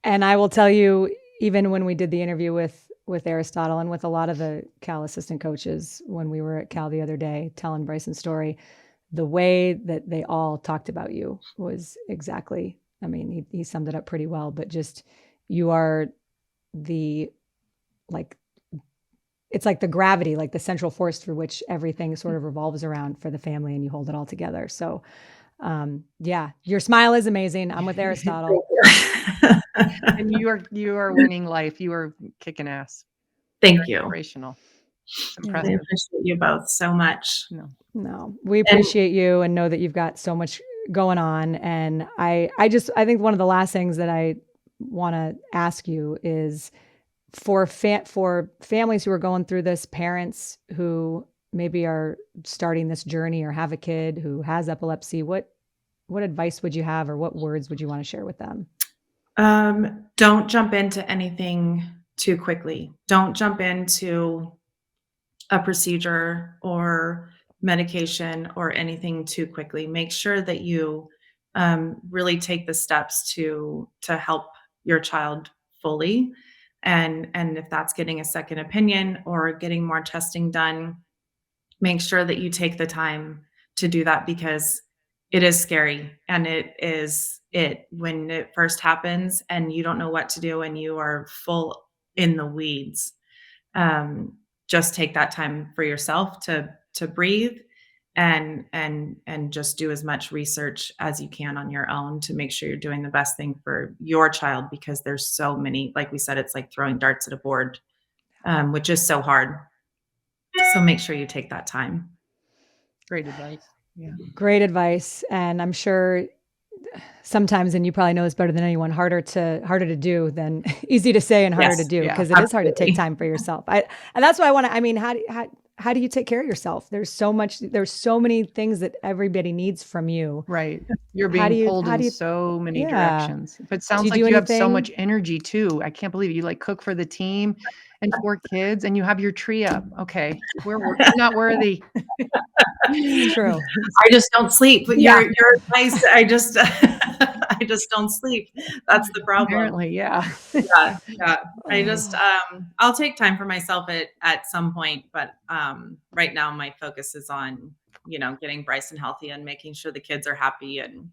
And I will tell you, even when we did the interview with Aristotle and with a lot of the Cal assistant coaches when we were at Cal the other day telling Bryson's story, the way that they all talked about you was exactly, he summed it up pretty well, but just you are it's like the gravity, like the central force through which everything sort of revolves around for the family and you hold it all together. So your smile is amazing. I'm with Aristotle. And you are winning life. You are kicking ass. Thank you. Inspirational. I appreciate you both so much. No, we appreciate you and know that you've got so much going on. And I think one of the last things that I want to ask you is for families who are going through this, parents who maybe are starting this journey or have a kid who has epilepsy, what advice would you have or what words would you want to share with them? Don't jump into anything too quickly. Don't jump into a procedure or medication or anything too quickly. Make sure that you really take the steps to help your child fully. And if that's getting a second opinion or getting more testing done, make sure that you take the time to do that because it is scary. And when it first happens and you don't know what to do and you are full in the weeds, just take that time for yourself to breathe and just do as much research as you can on your own to make sure you're doing the best thing for your child, because there's so many, like we said, it's like throwing darts at a board, which is so hard. So make sure you take that time. Great advice. Yeah. Great advice. And I'm sure sometimes, and you probably know this better than anyone, harder to do than easy to say and harder to do, because it is hard to take time for yourself. And that's why I want to, how do you take care of yourself? There's so many things that everybody needs from you. Right. You're How do being you, pulled in so many yeah. directions. But it Do sounds you like do you have so anything? much energy too. I can't believe it. You like cook for the team and 4 kids and you have your tree up. Okay. We're not worthy. It's true. I just don't sleep. Yeah. Your advice, I just I just don't sleep. That's the problem. Apparently, yeah. Yeah. I just Oh. I'll take time for myself at some point, but right now my focus is on, getting Bryson healthy and making sure the kids are happy, and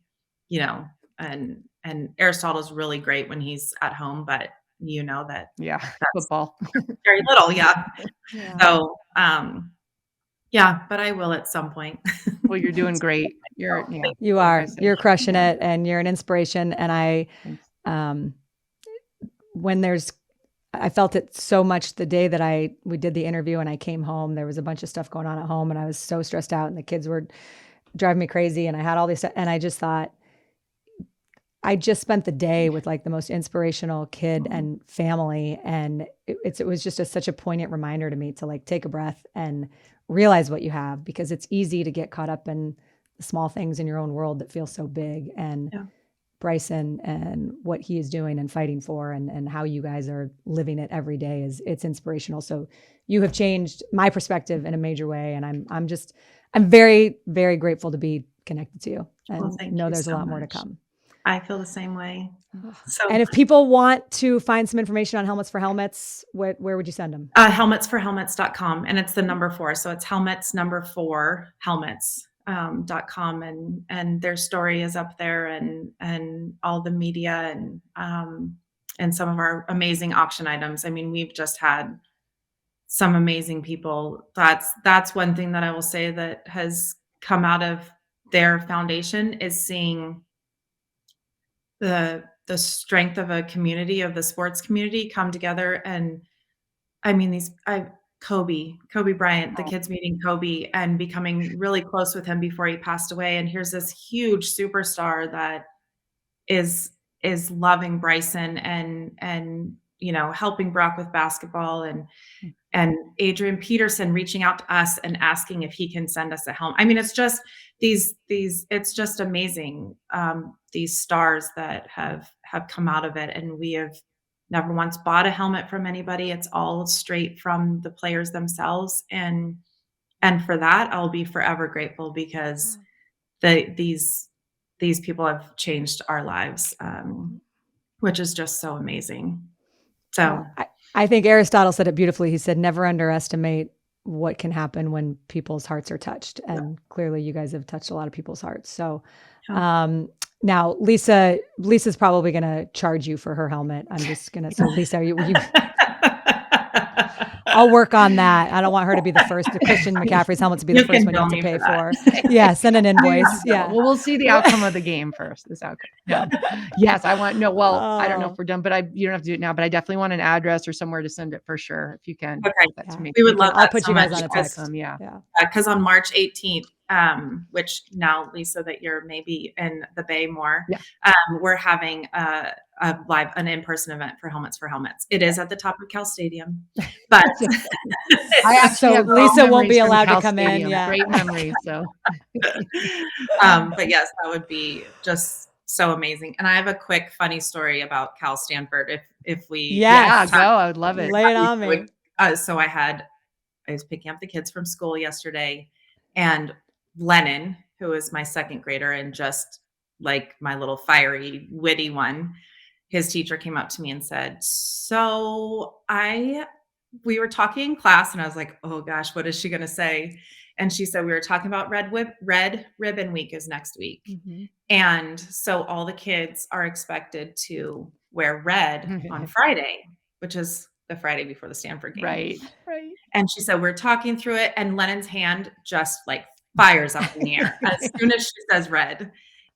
and Aristotle's really great when he's at home, but that Yeah. that's Football. very little. Yeah. Yeah. So yeah, but I will at some point. Well, you're doing great. You like are. I said. You're crushing Yeah. it, and you're an inspiration. And Thanks. I felt it so much the day that we did the interview and I came home. There was a bunch of stuff going on at home, and I was so stressed out, and the kids were driving me crazy, and I had all these stuff, and I just thought, I just spent the day with like the most inspirational kid and family, and it was just such a poignant reminder to me to like take a breath and realize what you have, because it's easy to get caught up in the small things in your own world that feel so big. And Yeah. Bryson and what he is doing and fighting for, and how you guys are living it every day it's inspirational. So you have changed my perspective in a major way, and I'm very, very grateful to be connected to you, and Well, thank know you there's so a lot more to much. come. I feel the same way. So And if people want to find some information on Helmets for Helmets, where would you send them? helmetsforhelmets.com, and it's the number 4. So it's helmets .com, and their story is up there, and all the media, and some of our amazing auction items. I mean, we've just had some amazing people. That's one thing that I will say that has come out of their foundation, is seeing the strength of a community, of the sports community, come together. And I mean, Kobe Bryant, the kids meeting Kobe and becoming really close with him before he passed away. And here's this huge superstar that is loving Bryson, and helping Brock with basketball, and Adrian Peterson reaching out to us and asking if he can send us a helmet. I mean, it's just it's just amazing. These stars that have come out of it, and we have never once bought a helmet from anybody. It's all straight from the players themselves. And for that, I'll be forever grateful, because these people have changed our lives, which is just so amazing. So I think Aristotle said it beautifully. He said, never underestimate what can happen when people's hearts are touched. And clearly you guys have touched a lot of people's hearts. So now Lisa's probably going to charge you for her helmet. I'm just going to, so Lisa, I'll work on that. I don't want her to be the first, Christian McCaffrey's helmet to be the first one you have to pay for. Yeah. Send an invoice. Yeah. Well, we'll see the outcome of the game first. This outcome. Yeah. Yes. I don't know if we're done, but you don't have to do it now, but I definitely want an address or somewhere to send it for sure. If you can. Okay. We would love that. I'll put so you guys much. on a text. Yeah. Because on March 18th, which now, Lisa, that you're maybe in the Bay more, we're having an in-person event for Helmets for Helmets. It is at the top of Cal Stadium, but so Lisa won't be allowed to come in. Yeah. Great memories. So, but yes, that would be just so amazing. And I have a quick funny story about Cal Stanford. If we, go, I would love it. Lay it on me. So I was picking up the kids from school yesterday, and Lennon, who is my second grader and just like my little fiery, witty one, his teacher came up to me and said, we were talking in class, and I was like, oh gosh, what is she going to say? And she said, we were talking about Red Ribbon Week is next week. Mm-hmm. And so all the kids are expected to wear red on Friday, which is the Friday before the Stanford game. Right. And she said, we're talking through it, and Lennon's hand just like fires up in the air as soon as she says red.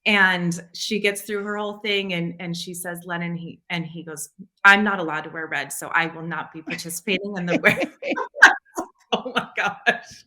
And she gets through her whole thing, and she says, Lennon, he goes, I'm not allowed to wear red, so I will not be participating in the wear. Oh my gosh.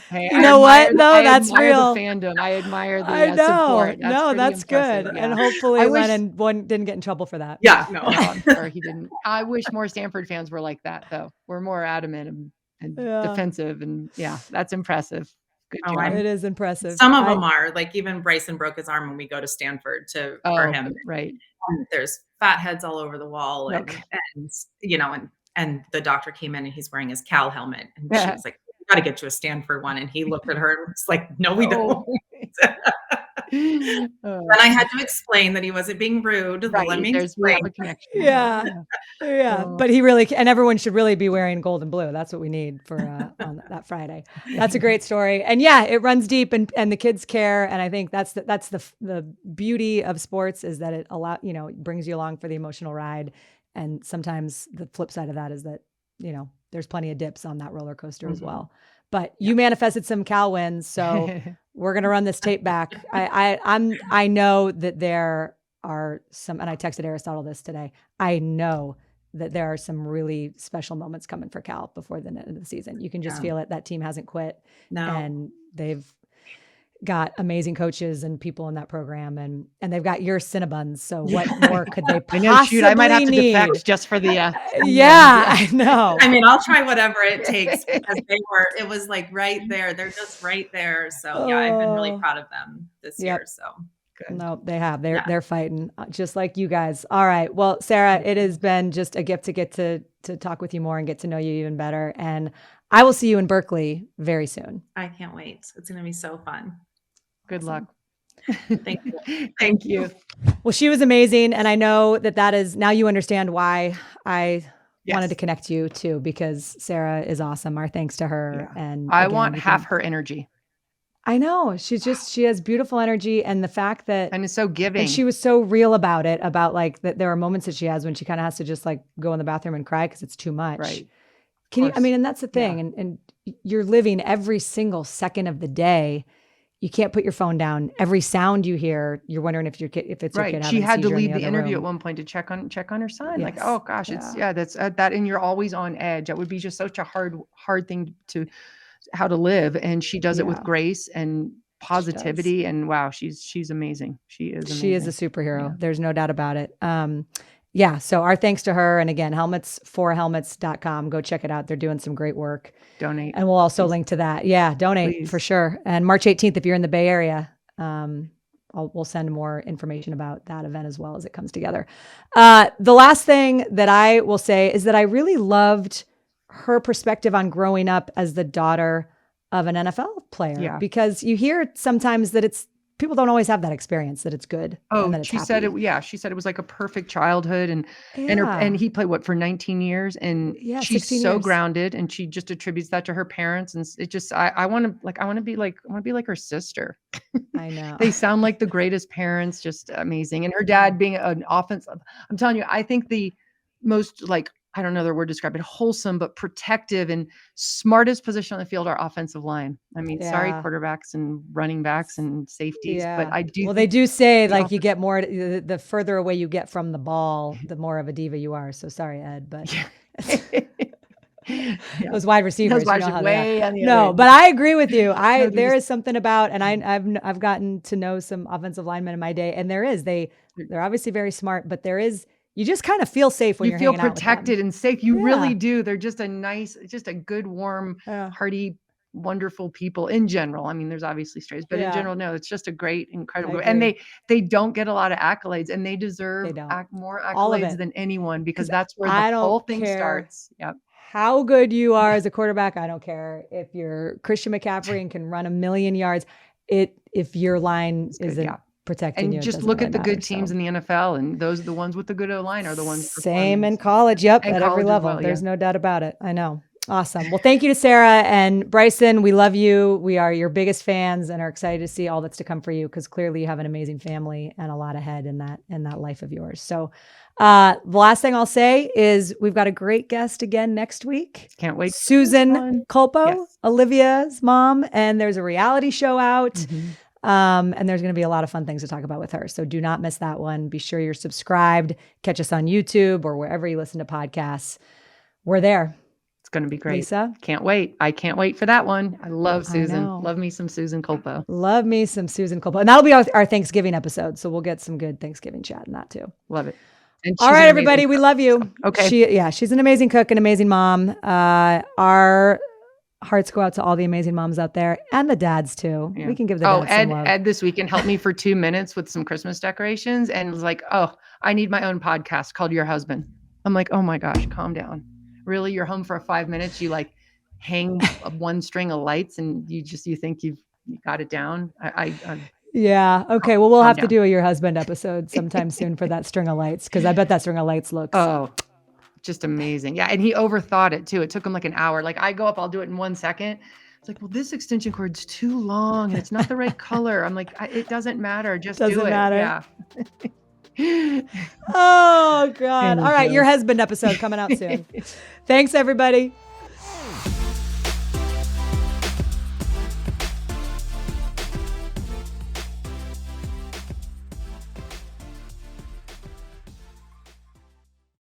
Hey, you know what? No, that's real. The fandom. I admire the support. That's good. Yeah. And hopefully Lennon didn't get in trouble for that. Yeah, no. I'm sure he didn't. I wish more Stanford fans were like that, though. We're more adamant and Yeah. defensive. And yeah, that's impressive. Good Oh, job. It is impressive. Some of them are like, even Bryson broke his arm when we go to Stanford for Oh, him. right. And there's fat heads all over the wall, and, Okay. and you know, and the doctor came in and he's wearing his Cal helmet, and she Yeah. was like, "We got to get you a Stanford one." And he looked at her and was like, "No, we don't." And I had to explain that he wasn't being rude. Let Right. me We have explain. a connection. Yeah. Yeah. Oh. But he really, and everyone should really be wearing gold and blue. That's what we need for on that Friday. That's a great story. And yeah, it runs deep, and the kids care. And I think that's the beauty of sports, is that it brings you along for the emotional ride. And sometimes the flip side of that is that, there's plenty of dips on that roller coaster as well. But you manifested some Cal wins, so we're gonna run this tape back. I know that there are some, and I texted Aristotle this today. I know that there are some really special moments coming for Cal before the end of the season. You can just feel it. That team hasn't quit, and they've got amazing coaches and people in that program, and they've got your Cinnabons. So what more could they possibly I might have to need? defect just for the. Yeah, I know. I mean, I'll try whatever it takes, because it was like right there. They're just right there. So yeah, I've been really proud of them this year. So Good. No, they have. They're fighting just like you guys. All right. Well, Sarah, it has been just a gift to get to talk with you more and get to know you even better. And I will see you in Berkeley very soon. I can't wait. It's going to be so fun. Good luck. Thank you. Thank you. Well, she was amazing. And I know that is, now you understand why I wanted to connect you too, because Sarah is awesome. Our thanks to her. Yeah. And I again, want half her energy. I know. She has beautiful energy. And the fact that, And it's so giving. and she was so real about it, about like that there are moments that she has when she kind of has to just like go in the bathroom and cry because it's too much. Right. Can you, and that's the thing. And you're living every single second of the day. You can't put your phone down. Every sound you hear, you're wondering if it's your kid having She had a to seizure in leave the interview room. at one point to check on her son. Yes. Like, oh gosh, it's that's that, and you're always on edge. That would be just such a hard thing to how to live. And she does it with grace and positivity. And wow, she's amazing. She is amazing. She is a superhero. Yeah. There's no doubt about it. So our thanks to her. And again, helmets4helmets.com. Go check it out. They're doing some great work. Donate. And we'll also link to that. Yeah, donate for sure. And March 18th, if you're in the Bay Area, we'll send more information about that event as well as it comes together. The last thing that I will say is that I really loved her perspective on growing up as the daughter of an NFL player, because you hear sometimes that people don't always have that experience, that it's good. Oh, and that it's she happy. said it. Yeah. She said it was like a perfect childhood, and he played for 19 years, and she's so grounded, and she just attributes that to her parents. And it just, I want to be like her sister. I know. They sound like the greatest parents, just amazing. And her dad being an offensive, I'm telling you, I think the most I don't know the word to describe it, wholesome, but protective and smartest position on the field are offensive line. I mean, sorry, quarterbacks and running backs and safeties, but I do. Well, they do say you get more, the further away you get from the ball, the more of a diva you are. So sorry, Ed, but those wide receivers, way on the other end. But I agree with you. There is something about, and I've gotten to know some offensive linemen in my day, and they're obviously very smart, but you just kind of feel safe when you feel hanging protected and safe. You really do. They're just a good, warm, hearty, wonderful people in general. I mean, there's obviously strays, but in general, no, it's just a great, incredible, and they don't get a lot of accolades, and they deserve more accolades than anyone, because that's where the whole thing starts. Yep. How good you are as a quarterback, I don't care. If you're Christian McCaffrey and can run 1,000,000 yards, if your line isn't protecting you. And just look at the good teams in the NFL, and those are the ones with the good O-line are the ones. Same in college. Yep. At every level. There's no doubt about it. I know. Awesome. Well, thank you to Sarah and Bryson. We love you. We are your biggest fans and are excited to see all that's to come for you, because clearly you have an amazing family and a lot ahead in that life of yours. So the last thing I'll say is we've got a great guest again next week. Can't wait. Susan Culpo, Olivia's mom, and there's a reality show out. Mm-hmm. And there's going to be a lot of fun things to talk about with her. So do not miss that one. Be sure you're subscribed. Catch us on YouTube or wherever you listen to podcasts. We're there. It's going to be great. Lisa? Can't wait. I can't wait for that one. I love Susan. Love me some Susan Culpo. Love me some Susan Culpo. And that'll be our Thanksgiving episode. So we'll get some good Thanksgiving chat in that too. Love it. All right, everybody. We love you. Okay. She's an amazing cook, an amazing mom. Our hearts go out to all the amazing moms out there and the dads too. Yeah. We can give the dads some love. Ed this weekend helped me for 2 minutes with some Christmas decorations and was like, oh, I need my own podcast called Your Husband. I'm like, oh my gosh, calm down. Really? You're home for 5 minutes. You like hang one string of lights and you think you got it down. Yeah. Okay. Well, we'll Calm have to down. do a Your Husband episode sometime soon for that string of lights. Cause I bet that string of lights looks. Oh, just amazing. Yeah. And he overthought it too. It took him like an hour. Like I go up, I'll do it in 1 second. It's like, well, this extension cord's too long and it's not the right color. I'm like, it doesn't matter. Just do Doesn't it. matter. Yeah. Oh God. All right. Anyhow. Your Husband episode coming out soon. Thanks everybody.